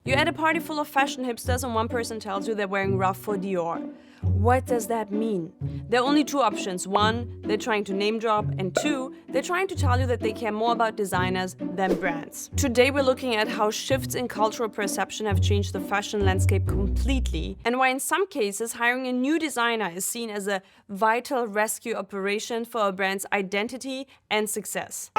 You're at a party full of fashion hipsters and one person tells you they're wearing Raf for Dior. What does that mean? There are only two options. One, they're trying to name drop, and two, they're trying to tell you that they care more about designers than brands. Today we're looking at how shifts in cultural perception have changed the fashion landscape completely, and why in some cases hiring a new designer is seen as a vital rescue operation for a brand's identity and success.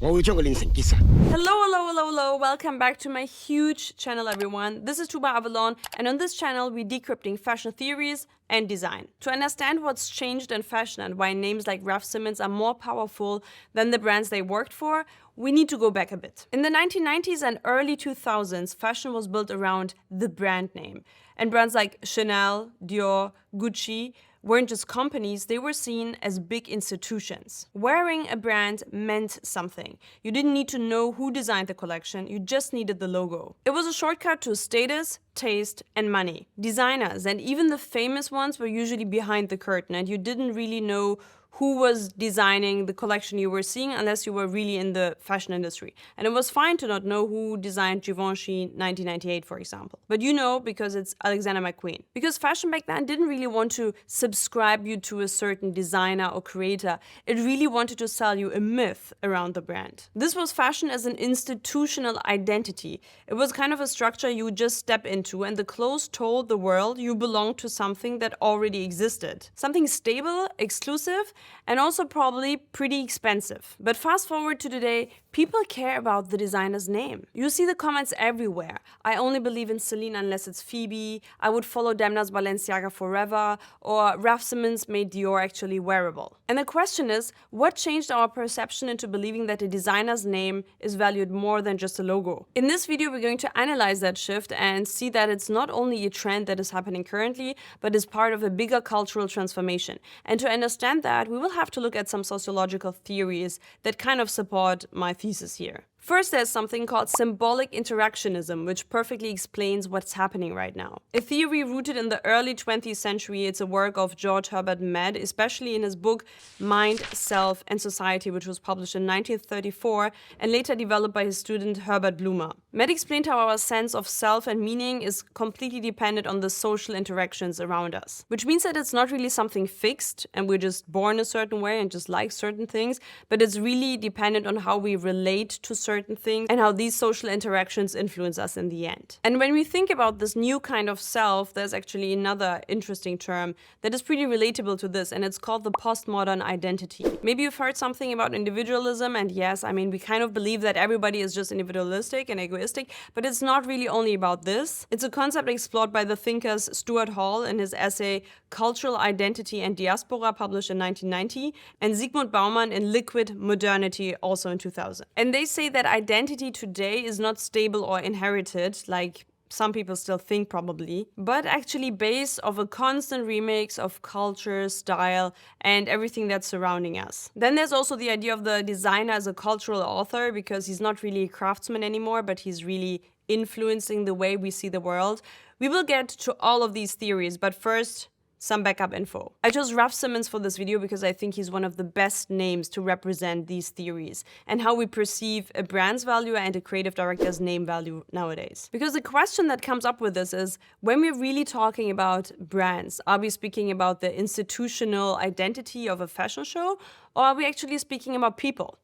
Hello, welcome back to my huge channel, everyone. This is tubavalon, and on this channel we're decrypting fashion theories and design. To understand what's changed in fashion and why names like Raf Simons are more powerful than the brands they worked for, we need to go back a bit. In the 1990s and early 2000s, fashion was built around the brand name. And brands like Chanel, Dior, Gucci weren't just companies, they were seen as big institutions. Wearing a brand meant something. You didn't need to know who designed the collection, you just needed the logo. It was a shortcut to status, taste, and money. Designers, and even the famous ones, were usually behind the curtain, and you didn't really know who was designing the collection you were seeing unless you were really in the fashion industry. And it was fine to not know who designed Givenchy 1998, for example. But you know because it's Alexander McQueen. Because fashion back then didn't really want to subscribe you to a certain designer or creator. It really wanted to sell you a myth around the brand. This was fashion as an institutional identity. It was kind of a structure you would just step into, and the clothes told the world you belonged to something that already existed. Something stable, exclusive, and also probably pretty expensive. But fast forward to today, people care about the designer's name. You see the comments everywhere. I only believe in Celine unless it's Phoebe, I would follow Demna's Balenciaga forever, or Raf Simons made Dior actually wearable. And the question is, what changed our perception into believing that a designer's name is valued more than just a logo? In this video, we're going to analyze that shift and see that it's not only a trend that is happening currently, but is part of a bigger cultural transformation. And to understand that, we will have to look at some sociological theories that kind of support my thesis here. First, there's something called symbolic interactionism, which perfectly explains what's happening right now. A theory rooted in the early 20th century, it's a work of George Herbert Mead, especially in his book Mind, Self, and Society, which was published in 1934 and later developed by his student Herbert Blumer. Mead explained how our sense of self and meaning is completely dependent on the social interactions around us, which means that it's not really something fixed and we're just born a certain way and just like certain things, but it's really dependent on how we relate to certain things and how these social interactions influence us in the end. And when we think about this new kind of self, there's actually another interesting term that is pretty relatable to this, and it's called the postmodern identity. Maybe you've heard something about individualism, and yes, I mean, we kind of believe that everybody is just individualistic and egoistic, but it's not really only about this. It's a concept explored by the thinkers Stuart Hall in his essay Cultural Identity and Diaspora, published in 1990, and Zygmunt Bauman in Liquid Modernity, also in 2000. And they say that identity today is not stable or inherited, like some people still think probably, but actually based off a constant remix of culture, style, and everything that's surrounding us. Then there's also the idea of the designer as a cultural author, because he's not really a craftsman anymore, but he's really influencing the way we see the world. We will get to all of these theories, but first, some backup info. I chose Raf Simons for this video because I think he's one of the best names to represent these theories and how we perceive a brand's value and a creative director's name value nowadays. Because the question that comes up with this is, when we're really talking about brands, are we speaking about the institutional identity of a fashion show, or are we actually speaking about people?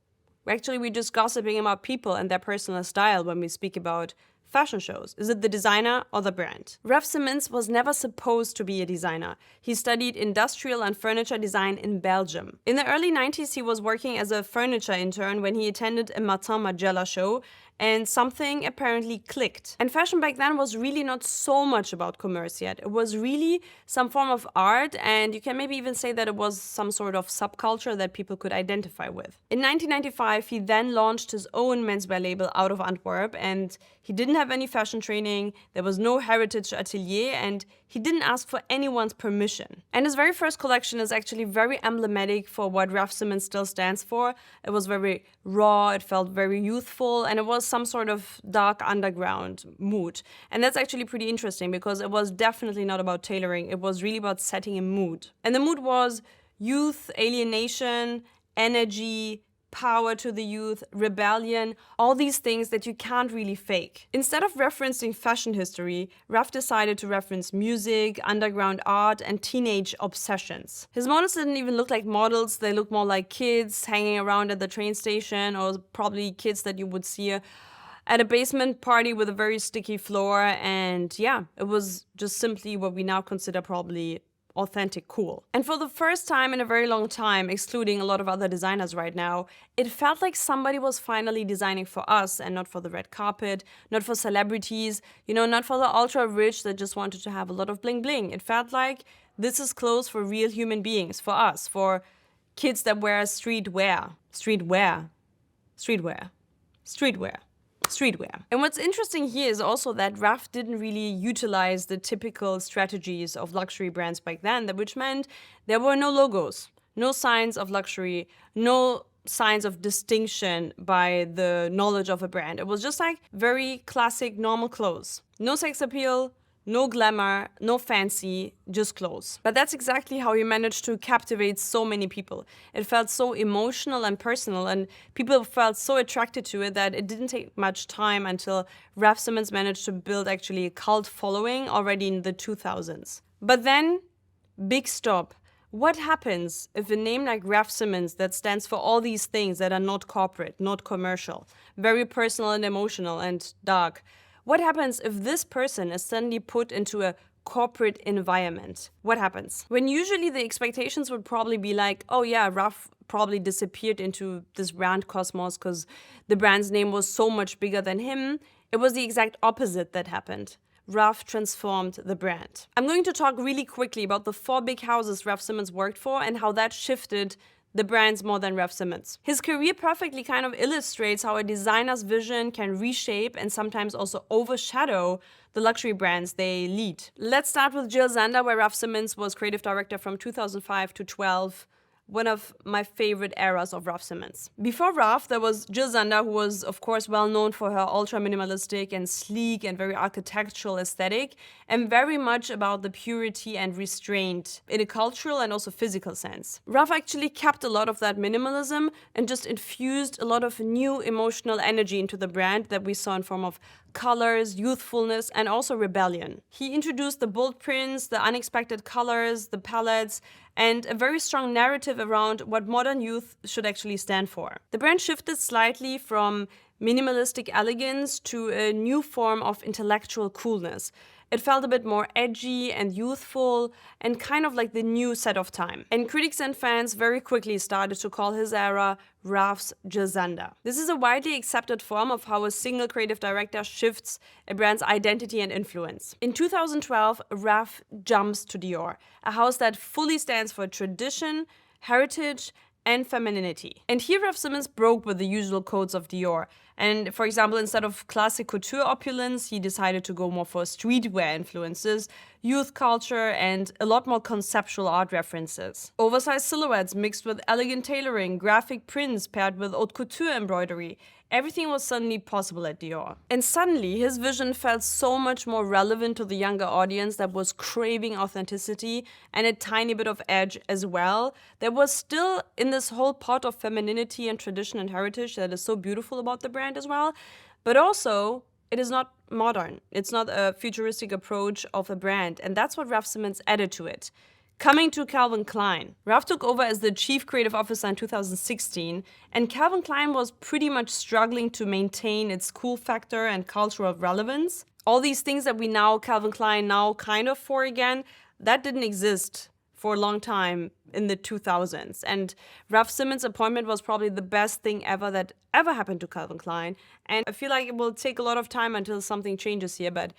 We're just gossiping about people and their personal style when we speak about fashion shows. Is it the designer or the brand? Raf Simons was never supposed to be a designer. He studied industrial and furniture design in Belgium. In the early 90s, he was working as a furniture intern when he attended a Matin Margiela show, and something apparently clicked. And fashion back then was really not so much about commerce yet. It was really some form of art, and you can maybe even say that it was some sort of subculture that people could identify with. In 1995, he then launched his own menswear label out of Antwerp, and he didn't have any fashion training, there was no heritage atelier, and he didn't ask for anyone's permission. And his very first collection is actually very emblematic for what Raf Simons still stands for. It was very raw, it felt very youthful, and it was some sort of dark underground mood. And that's actually pretty interesting because it was definitely not about tailoring, it was really about setting a mood. And the mood was youth, alienation, energy, power to the youth, rebellion, all these things that you can't really fake. Instead of referencing fashion history, Raf decided to reference music, underground art, and teenage obsessions. His models didn't even look like models, they looked more like kids hanging around at the train station, or probably kids that you would see at a basement party with a very sticky floor. And yeah, it was just simply what we now consider probably authentic cool. And for the first time in a very long time, excluding a lot of other designers right now, it felt like somebody was finally designing for us and not for the red carpet, not for celebrities, not for the ultra rich that just wanted to have a lot of bling bling. It felt like this is clothes for real human beings, for us, for kids that wear streetwear. Streetwear. And what's interesting here is also that Raf didn't really utilize the typical strategies of luxury brands back then, which meant there were no logos, no signs of luxury, no signs of distinction by the knowledge of a brand. It was just like very classic, normal clothes. No sex appeal, no glamour, no fancy, just clothes. But that's exactly how he managed to captivate so many people. It felt so emotional and personal, and people felt so attracted to it that it didn't take much time until Raf Simons managed to build actually a cult following already in the 2000s. But then, big stop. What happens if a name like Raf Simons that stands for all these things that are not corporate, not commercial, very personal and emotional and dark, what happens if this person is suddenly put into a corporate environment? What happens? When usually the expectations would probably be like, oh yeah, Raf probably disappeared into this brand cosmos because the brand's name was so much bigger than him. It was the exact opposite that happened. Raf transformed the brand. I'm going to talk really quickly about the 4 big houses Raf Simons worked for and how that shifted the brands more than Raf Simons. His career perfectly kind of illustrates how a designer's vision can reshape and sometimes also overshadow the luxury brands they lead. Let's start with Jil Sander, where Raf Simons was creative director from 2005 to 12. One of my favorite eras of Raf Simons. Before Raf, there was Jil Sander, who was, of course, well known for her ultra-minimalistic and sleek and very architectural aesthetic, and very much about the purity and restraint in a cultural and also physical sense. Raf actually kept a lot of that minimalism and just infused a lot of new emotional energy into the brand that we saw in form of colors, youthfulness, and also rebellion. He introduced the bold prints, the unexpected colors, the palettes, and a very strong narrative around what modern youth should actually stand for. The brand shifted slightly from minimalistic elegance to a new form of intellectual coolness. It felt a bit more edgy and youthful and kind of like the new set of time. And critics and fans very quickly started to call his era Raf's Jil Sander. This is a widely accepted form of how a single creative director shifts a brand's identity and influence. In 2012, Raf jumps to Dior, a house that fully stands for tradition, heritage, and femininity. And here Raf Simons broke with the usual codes of Dior. And for example, instead of classic couture opulence, he decided to go more for streetwear influences, youth culture, and a lot more conceptual art references. Oversized silhouettes mixed with elegant tailoring, graphic prints paired with haute couture embroidery. Everything was suddenly possible at Dior. And suddenly, his vision felt so much more relevant to the younger audience that was craving authenticity and a tiny bit of edge as well. There was still in this whole pot of femininity and tradition and heritage that is so beautiful about the brand as well. But also, it is not modern. It's not a futuristic approach of a brand. And that's what Raf Simons added to it. Coming to Calvin Klein. Raf took over as the chief creative officer in 2016, and Calvin Klein was pretty much struggling to maintain its cool factor and cultural relevance. All these things that we now Calvin Klein now kind of for again, that didn't exist for a long time in the 2000s. And Raf Simons' appointment was probably the best thing ever that ever happened to Calvin Klein. And I feel like it will take a lot of time until something changes here, but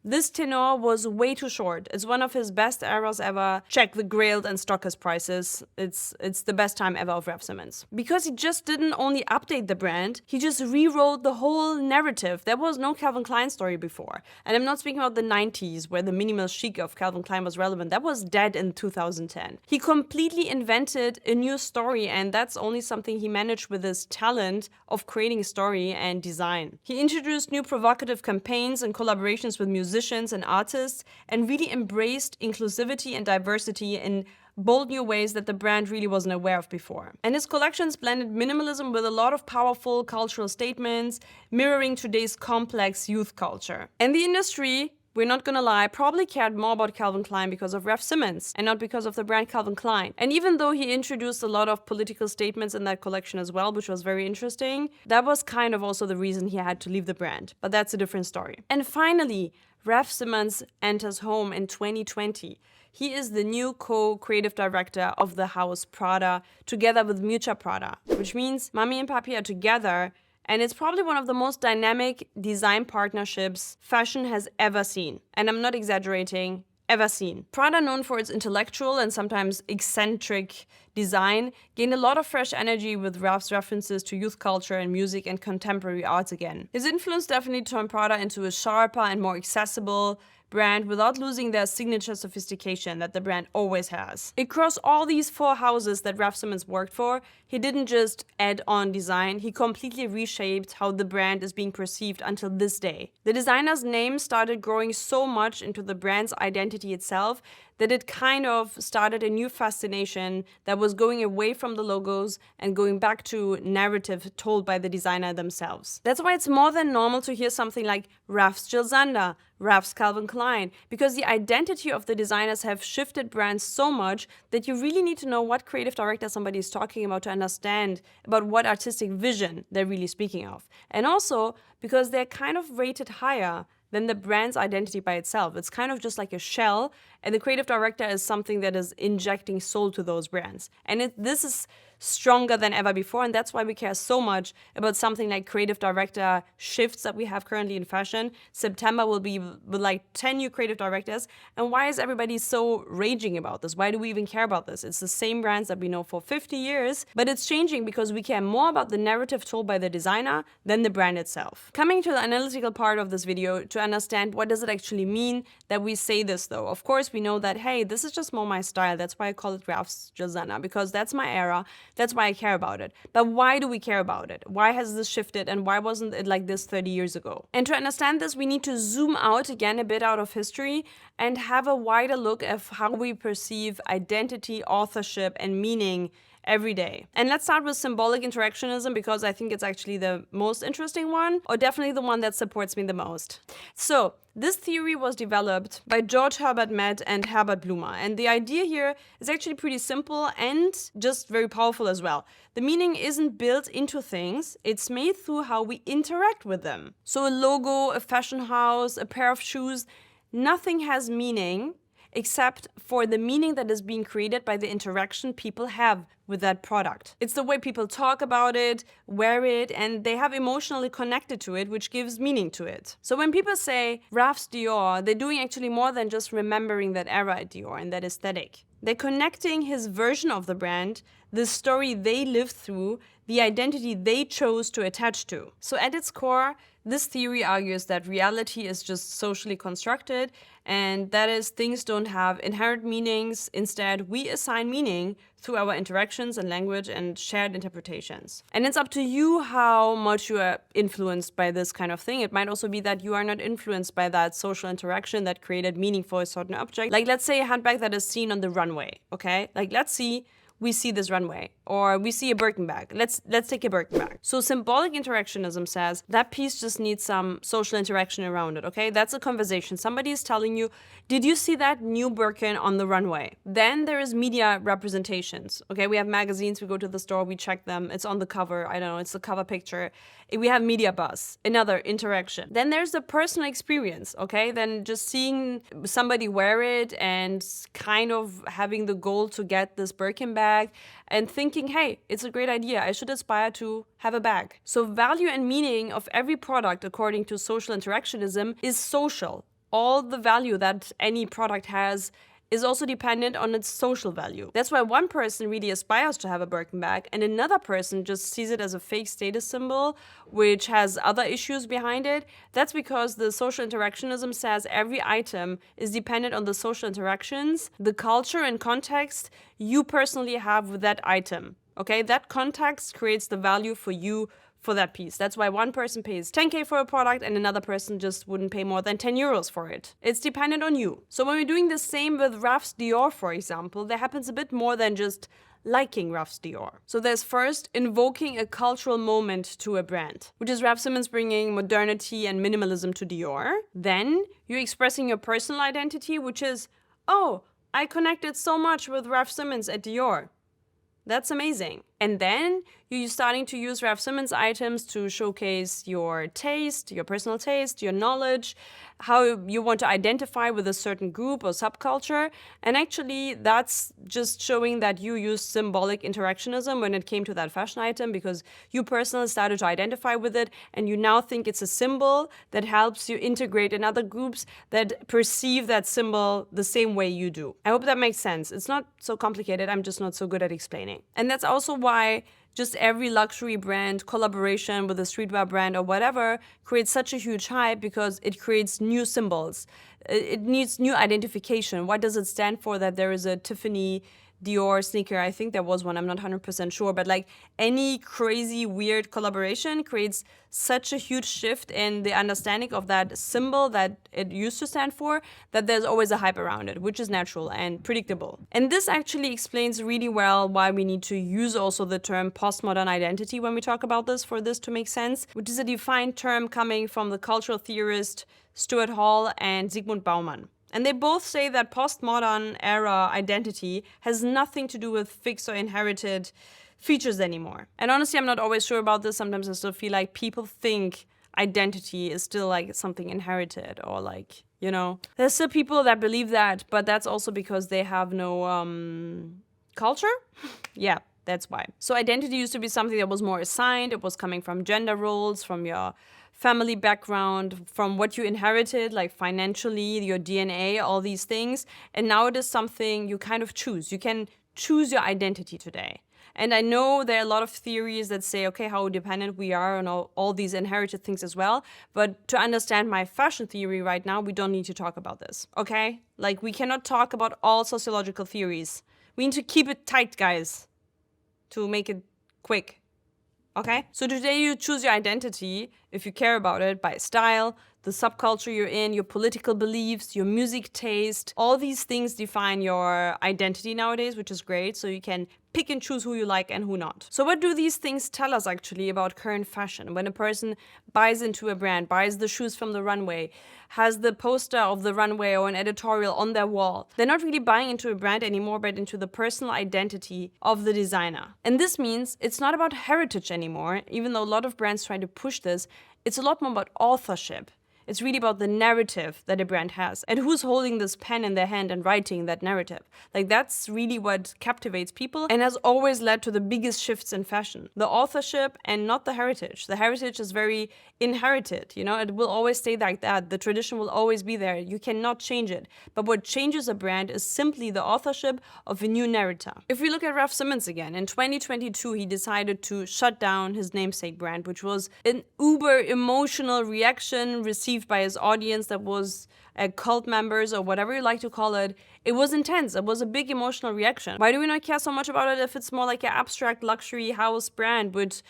this tenure was way too short. It's one of his best eras ever. Check the Grailed and Stockers prices. It's the best time ever of Raf Simons. Because he just didn't only update the brand, he just rewrote the whole narrative. There was no Calvin Klein story before. And I'm not speaking about the 90s, where the minimal chic of Calvin Klein was relevant. That was dead in 2010. He completely invented a new story, and that's only something he managed with his talent of creating story and design. He introduced new provocative campaigns and collaborations with musicians and artists, and really embraced inclusivity and diversity in bold new ways that the brand really wasn't aware of before. And his collections blended minimalism with a lot of powerful cultural statements, mirroring today's complex youth culture. And the industry, we're not gonna lie, probably cared more about Calvin Klein because of Raf Simons and not because of the brand Calvin Klein. And even though he introduced a lot of political statements in that collection as well, which was very interesting, that was kind of also the reason he had to leave the brand. But that's a different story. And finally, Raf Simons enters home in 2020. He is the new co-creative director of the house Prada, together with Miuccia Prada, which means Mami and Papi are together. And it's probably one of the most dynamic design partnerships fashion has ever seen. And I'm not exaggerating, ever seen. Prada, known for its intellectual and sometimes eccentric design, gained a lot of fresh energy with Raf's references to youth culture and music and contemporary arts again. His influence definitely turned Prada into a sharper and more accessible brand without losing their signature sophistication that the brand always has. Across all these 4 houses that Raf Simons worked for, he didn't just add on design, he completely reshaped how the brand is being perceived until this day. The designer's name started growing so much into the brand's identity itself that it kind of started a new fascination that was going away from the logos and going back to narrative told by the designer themselves. That's why it's more than normal to hear something like Raf's Jil Sander, Raf's Calvin Klein, because the identity of the designers have shifted brands so much that you really need to know what creative director somebody is talking about to understand about what artistic vision they're really speaking of. And also because they're kind of rated higher than the brand's identity by itself. It's kind of just like a shell, and the creative director is something that is injecting soul to those brands. And this is stronger than ever before, and that's why we care so much about something like creative director shifts that we have currently in fashion. September will be with like 10 new creative directors, and why is everybody so raging about this? Why do we even care about this? It's the same brands that we know for 50 years, but it's changing because we care more about the narrative told by the designer than the brand itself. Coming to the analytical part of this video to understand what does it actually mean that we say this though. Of course, we know that, hey, this is just more my style. That's why I call it Raf's Jil Sander, because that's my era. That's why I care about it. But why do we care about it? Why has this shifted and why wasn't it like this 30 years ago? And to understand this, we need to zoom out again a bit out of history and have a wider look at how we perceive identity, authorship, and meaning every day. And let's start with symbolic interactionism because I think it's actually the most interesting one, or definitely the one that supports me the most. So this theory was developed by George Herbert Mead and Herbert Blumer. And the idea here is actually pretty simple and just very powerful as well. The meaning isn't built into things, it's made through how we interact with them. So a logo, a fashion house, a pair of shoes, nothing has meaning except for the meaning that is being created by the interaction people have with that product. It's the way people talk about it, wear it, and they have emotionally connected to it, which gives meaning to it. So when people say Raf's Dior, they're doing actually more than just remembering that era at Dior and that aesthetic. They're connecting his version of the brand, the story they lived through, the identity they chose to attach to. So at its core, this theory argues that reality is just socially constructed, and that is, things don't have inherent meanings. Instead, we assign meaning through our interactions and language and shared interpretations. And it's up to you how much you are influenced by this kind of thing. It might also be that you are not influenced by that social interaction that created meaning for a certain object. Like, let's say a handbag that is seen on the runway, okay? Like, we see this runway, or we see a Birkin bag. Let's take a Birkin bag. So symbolic interactionism says that piece just needs some social interaction around it, okay? That's a conversation. Somebody is telling you, did you see that new Birkin on the runway? Then there is media representations, okay? We have magazines, we go to the store, we check them, it's on the cover, I don't know, it's the cover picture. We have media buzz, another interaction. Then there's the personal experience, okay? Then just seeing somebody wear it and kind of having the goal to get this Birkin bag and thinking, hey, it's a great idea, I should aspire to have a bag. So value and meaning of every product, according to social interactionism, is social. All the value that any product has is also dependent on its social value. That's why one person really aspires to have a Birkin bag and another person just sees it as a fake status symbol, which has other issues behind it. That's because the social interactionism says every item is dependent on the social interactions, the culture and context you personally have with that item. Okay, that context creates the value for you for that piece. That's why one person pays 10K for a product and another person just wouldn't pay more than 10 euros for it. It's dependent on you. So when we're doing the same with Raf's Dior, for example, there happens a bit more than just liking Raf's Dior. So there's first invoking a cultural moment to a brand, which is Raf Simons bringing modernity and minimalism to Dior. Then you're expressing your personal identity, which is, oh, I connected so much with Raf Simons at Dior. That's amazing. And then you're starting to use Raf Simons items to showcase your taste, your personal taste, your knowledge, how you want to identify with a certain group or subculture. And actually, that's just showing that you used symbolic interactionism when it came to that fashion item, because you personally started to identify with it and you now think it's a symbol that helps you integrate in other groups that perceive that symbol the same way you do. I hope that makes sense. It's not so complicated. I'm just not so good at explaining. And that's also why just every luxury brand collaboration with a streetwear brand or whatever creates such a huge hype, because it creates new symbols. It needs new identification. What does it stand for that there is a Tiffany Dior sneaker? I think there was one, I'm not 100% sure, but like any crazy weird collaboration creates such a huge shift in the understanding of that symbol that it used to stand for, that there's always a hype around it, which is natural and predictable. And this actually explains really well why we need to use also the term postmodern identity when we talk about this, for this to make sense, which is a defined term coming from the cultural theorist Stuart Hall and Zygmunt Bauman. And they both say that postmodern era identity has nothing to do with fixed or inherited features anymore. And honestly, I'm not always sure about this. Sometimes I still feel like people think identity is still like something inherited, or like, you know, there's still people that believe that, but that's also because they have no culture. Yeah, that's why. So identity used to be something that was more assigned. It was coming from gender roles, from your family background, from what you inherited, like financially, your DNA, all these things. And now it is something you kind of choose. You can choose your identity today. And I know there are a lot of theories that say, okay, how dependent we are on all these inherited things as well. But to understand my fashion theory right now, we don't need to talk about this, okay? Like, we cannot talk about all sociological theories. We need to keep it tight, guys, to make it quick. Okay? So today you choose your identity, if you care about it, by style, the subculture you're in, your political beliefs, your music taste. All these things define your identity nowadays, which is great. So you can pick and choose who you like and who not. So what do these things tell us actually about current fashion? When a person buys into a brand, buys the shoes from the runway, has the poster of the runway or an editorial on their wall, they're not really buying into a brand anymore, but into the personal identity of the designer. And this means it's not about heritage anymore, even though a lot of brands try to push this. It's a lot more about authorship. It's really about the narrative that a brand has and who's holding this pen in their hand and writing that narrative. Like, that's really what captivates people and has always led to the biggest shifts in fashion. The authorship and not the heritage. The heritage is very inherited, you know, it will always stay like that. The tradition will always be there. You cannot change it. But what changes a brand is simply the authorship of a new narrator. If we look at Raf Simons again, in 2022, he decided to shut down his namesake brand, which was an uber emotional reaction received by his audience that was cult members or whatever you like to call it. It was intense. It was a big emotional reaction. Why do we not care so much about it if it's more like an abstract luxury house brand with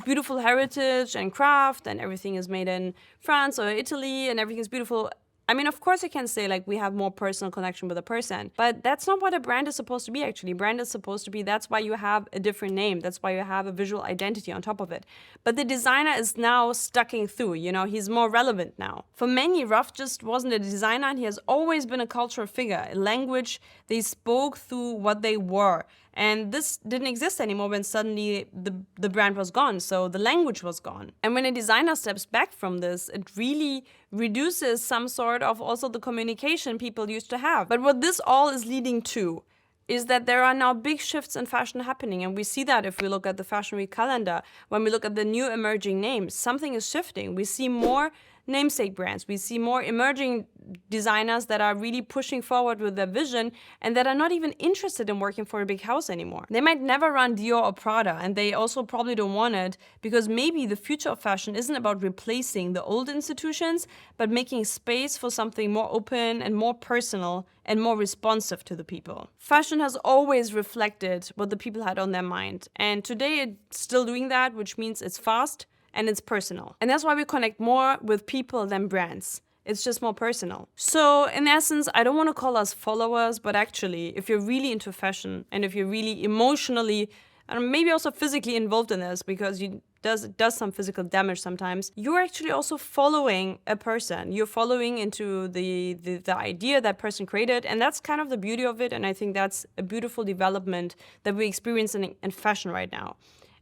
beautiful heritage and craft, and everything is made in France or Italy and everything is beautiful? I mean, of course you can say like we have more personal connection with a person, but that's not what a brand is supposed to be actually. Brand is supposed to be, that's why you have a different name. That's why you have a visual identity on top of it. But the designer is now stucking through, you know, he's more relevant now. For many, Raf just wasn't a designer, and he has always been a cultural figure, a language they spoke through what they were. And this didn't exist anymore when suddenly the brand was gone, so the language was gone. And when a designer steps back from this, it really reduces some sort of also the communication people used to have. But what this all is leading to is that there are now big shifts in fashion happening. And we see that if we look at the Fashion Week calendar, when we look at the new emerging names, something is shifting. We see more namesake brands. We see more emerging designers that are really pushing forward with their vision and that are not even interested in working for a big house anymore. They might never run Dior or Prada, and they also probably don't want it, because maybe the future of fashion isn't about replacing the old institutions, but making space for something more open and more personal and more responsive to the people. Fashion has always reflected what the people had on their mind, and today it's still doing that, which means it's fast, and it's personal. And that's why we connect more with people than brands. It's just more personal. So in essence, I don't want to call us followers, but actually, if you're really into fashion and if you're really emotionally and maybe also physically involved in this, because it does some physical damage sometimes, you're actually also following a person. You're following into the idea that person created, and that's kind of the beauty of it, and I think that's a beautiful development that we experience in fashion right now.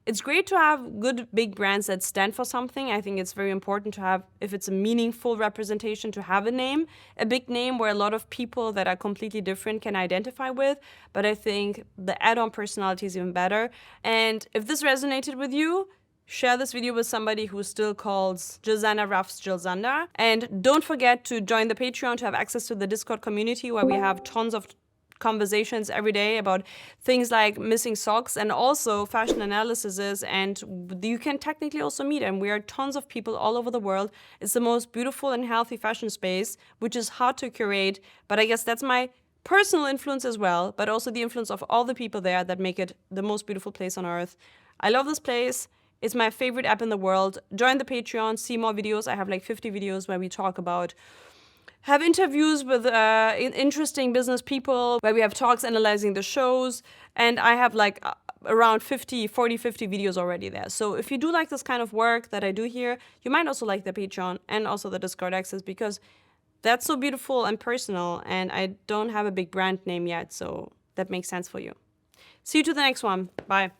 It's great to have good big brands that stand for something. I think it's very important to have, if it's a meaningful representation, to have a big name where a lot of people that are completely different can identify with. But I think the add-on personality is even better. And if this resonated with you, share this video with somebody who still calls Jil Sander Raf's Jil Sander. And don't forget to join the Patreon to have access to the Discord community where we have tons of conversations every day about things like missing socks and also fashion analyses, and you can technically also meet them. We are tons of people all over the world. It's the most beautiful and healthy fashion space, which is hard to curate, but I guess that's my personal influence as well, but also the influence of all the people there that make it the most beautiful place on earth. I love this place. It's my favorite app in the world. Join the Patreon, see more videos. I have like 50 videos where we talk about have interviews with interesting business people, where we have talks analyzing the shows, and I have like around 40, 50 videos already there. So if you do like this kind of work that I do here, you might also like the Patreon and also the Discord access, because that's so beautiful and personal, and I don't have a big brand name yet, so that makes sense for you. See you to the next one. Bye.